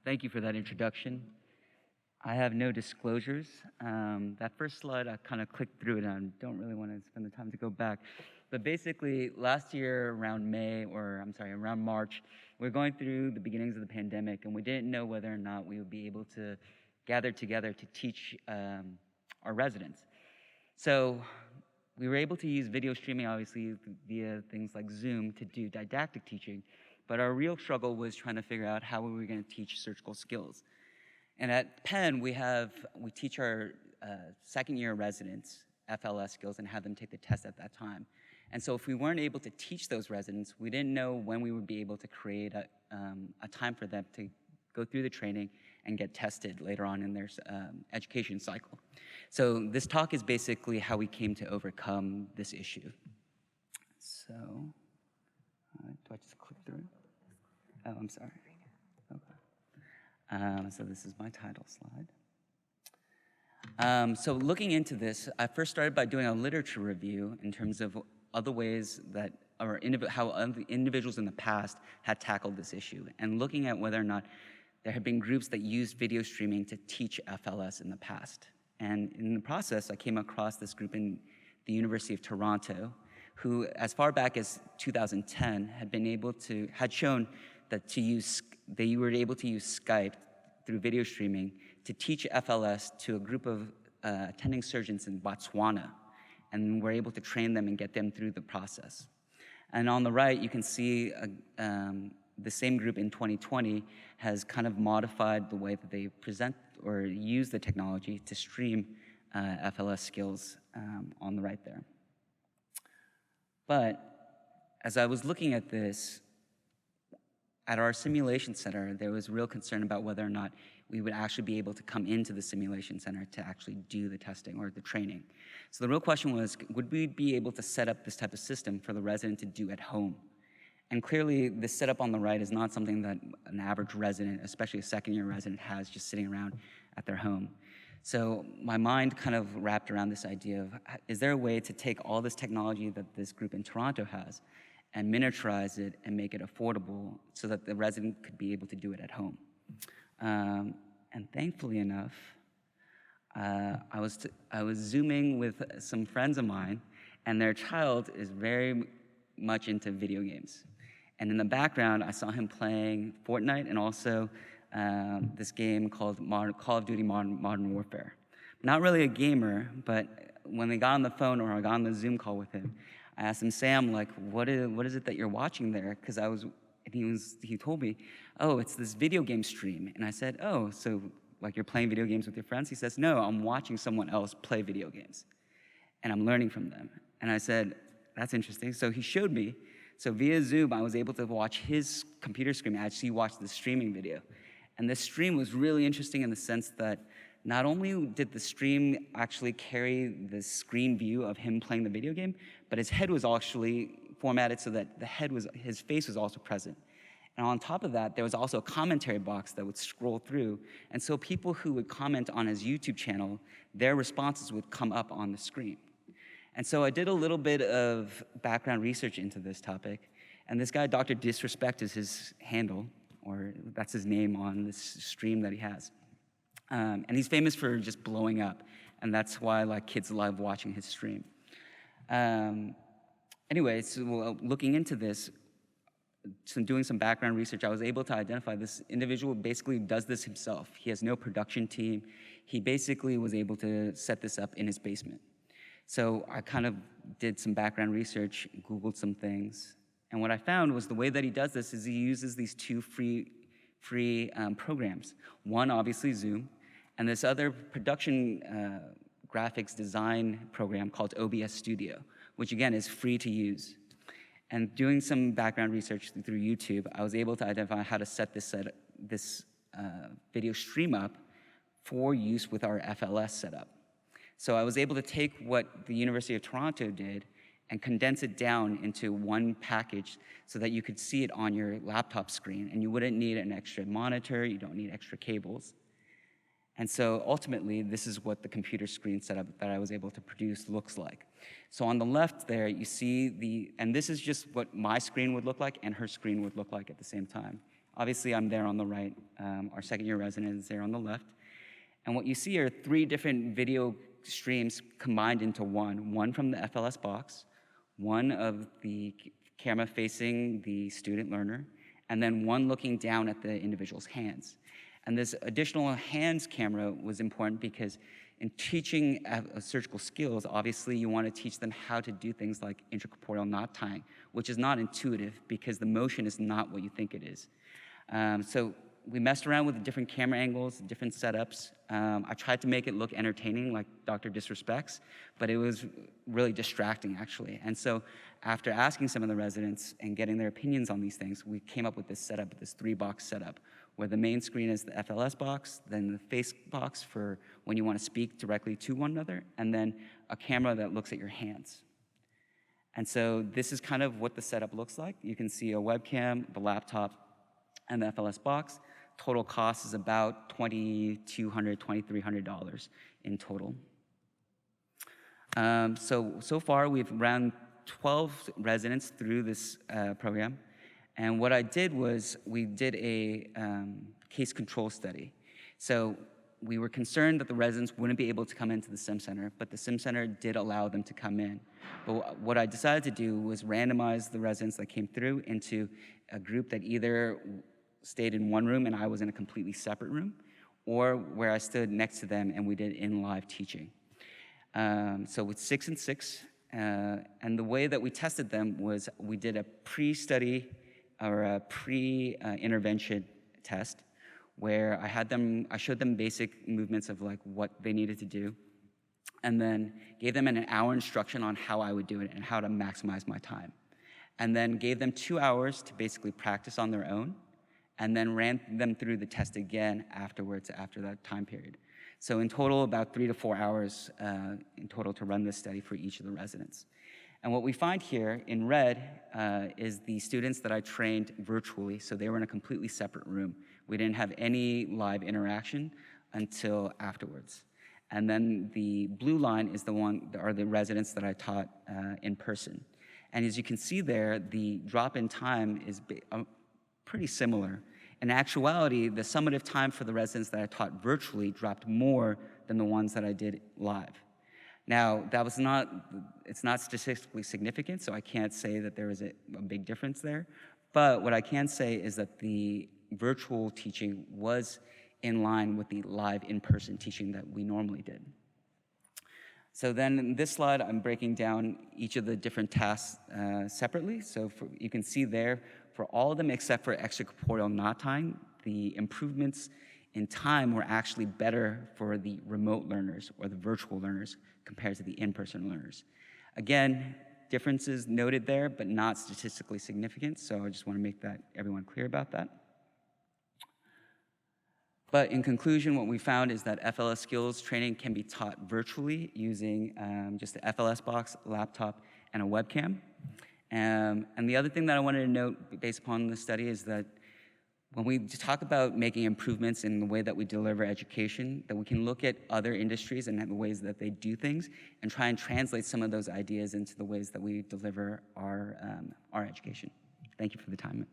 Thank you for that introduction. I have no disclosures. That first slide, I kind of clicked through it and I don't really want to spend the time to go back. But basically, last year around around March, we were going through the beginnings of the pandemic and we didn't know whether or not we would be able to gather together to teach our residents. So we were able to use video streaming, obviously, via things like Zoom to do didactic teaching. But our real struggle was trying to figure out how we were going to teach surgical skills. And at Penn, we teach our second-year residents FLS skills and have them take the test at that time. And so if we weren't able to teach those residents, we didn't know when we would be able to create a time for them to go through the training and get tested later on in their education cycle. So this talk is basically how we came to overcome this issue. So, do I just click through? Oh, I'm sorry. Okay. So this is my title slide. So looking into this, I first started by doing a literature review in terms of other ways that, or how other individuals in the past had tackled this issue, and looking at whether or not there have been groups that used video streaming to teach FLS in the past. And in the process, I came across this group in the University of Toronto, who, as far back as 2010, had shown that they were able to use Skype through video streaming to teach FLS to a group of attending surgeons in Botswana, and were able to train them and get them through the process. And on the right, you can see the same group in 2020 has kind of modified the way that they present or use the technology to stream FLS skills on the right there. But as I was looking at this, at our simulation center, there was real concern about whether or not we would actually be able to come into the simulation center to actually do the testing or the training. So the real question was, would we be able to set up this type of system for the resident to do at home? And clearly, the setup on the right is not something that an average resident, especially a second-year resident, has just sitting around at their home. So my mind kind of wrapped around this idea of, is there a way to take all this technology that this group in Toronto has and miniaturize it and make it affordable so that the resident could be able to do it at home? And thankfully enough, I was Zooming with some friends of mine, and their child is very much into video games. And in the background, I saw him playing Fortnite and also this game called Call of Duty Modern Warfare. Not really a gamer, but when they got on the phone or I got on the Zoom call with him, I asked him, Sam, like, what is it that you're watching there? Because he told me, oh, it's this video game stream. And I said, oh, so like you're playing video games with your friends? He says, no, I'm watching someone else play video games, and I'm learning from them. And I said, that's interesting. So he showed me. So via Zoom, I was able to watch his computer screen. I actually watched the streaming video. And the stream was really interesting in the sense that not only did the stream actually carry the screen view of him playing the video game, but his head was actually formatted so that his face was also present. And on top of that, there was also a commentary box that would scroll through. And so people who would comment on his YouTube channel, their responses would come up on the screen. And so I did a little bit of background research into this topic, and this guy, Dr. Disrespect, is his handle, or that's his name on this stream that he has. And he's famous for just blowing up, and that's why kids love watching his stream. Anyway, so looking into this, doing some background research, I was able to identify this individual basically does this himself. He has no production team. He basically was able to set this up in his basement. So I kind of did some background research, Googled some things, and what I found was the way that he does this is he uses these two free programs. One, obviously, Zoom, and this other production graphics design program called OBS Studio, which again is free to use. And doing some background research through YouTube, I was able to identify how to set this video stream up for use with our FLS setup. So I was able to take what the University of Toronto did and condense it down into one package so that you could see it on your laptop screen, and you wouldn't need an extra monitor, you don't need extra cables. And so ultimately, this is what the computer screen setup that I was able to produce looks like. So on the left there, you see and this is just what my screen would look like and her screen would look like at the same time. Obviously, I'm there on the right. Our second-year resident is there on the left. And what you see are 3 different video streams combined into one from the FLS box, one of the camera facing the student learner, and then one looking down at the individual's hands. And this additional hands camera was important because in teaching surgical skills, obviously you want to teach them how to do things like intracorporeal knot tying, which is not intuitive because the motion is not what you think it is. So we messed around with different camera angles, different setups. I tried to make it look entertaining, like Dr. Disrespects, but it was really distracting, actually. And so after asking some of the residents and getting their opinions on these things, we came up with this setup, this 3-box setup, where the main screen is the FLS box, then the face box for when you want to speak directly to one another, and then a camera that looks at your hands. And so this is kind of what the setup looks like. You can see a webcam, the laptop, and the FLS box. Total cost is about $2,200, $2,300 in total. So far, we've ran 12 residents through this program. And what I did was we did a case control study. So we were concerned that the residents wouldn't be able to come into the Sim Center, but the Sim Center did allow them to come in. But what I decided to do was randomize the residents that came through into a group that either stayed in one room and I was in a completely separate room, or where I stood next to them and we did in-live teaching. So with 6 and 6, and the way that we tested them was we did a pre-study or a pre-intervention test where I showed them basic movements of like what they needed to do, and then gave them an hour instruction on how I would do it and how to maximize my time. And then gave them 2 hours to basically practice on their own, and then ran them through the test again afterwards after that time period. So in total, about 3 to 4 hours in total to run this study for each of the residents. And what we find here in red is the students that I trained virtually, so they were in a completely separate room. We didn't have any live interaction until afterwards. And then the blue line is the residents that I taught in person. And as you can see there, the drop-in time is pretty similar. In actuality, the summative time for the residents that I taught virtually dropped more than the ones that I did live. Now, it's not statistically significant, so I can't say that there is a big difference there. But what I can say is that the virtual teaching was in line with the live in-person teaching that we normally did. So then in this slide, I'm breaking down each of the different tasks separately. So you can see there, for all of them except for extracorporeal knot tying, the improvements in time were actually better for the remote learners or the virtual learners compared to the in-person learners. Again, differences noted there, but not statistically significant, so I just want to make everyone clear about that. But in conclusion, what we found is that FLS skills training can be taught virtually using just the FLS box, laptop, and a webcam. And the other thing that I wanted to note based upon the study is that when we talk about making improvements in the way that we deliver education, that we can look at other industries and the ways that they do things and try and translate some of those ideas into the ways that we deliver our education. Thank you for the time.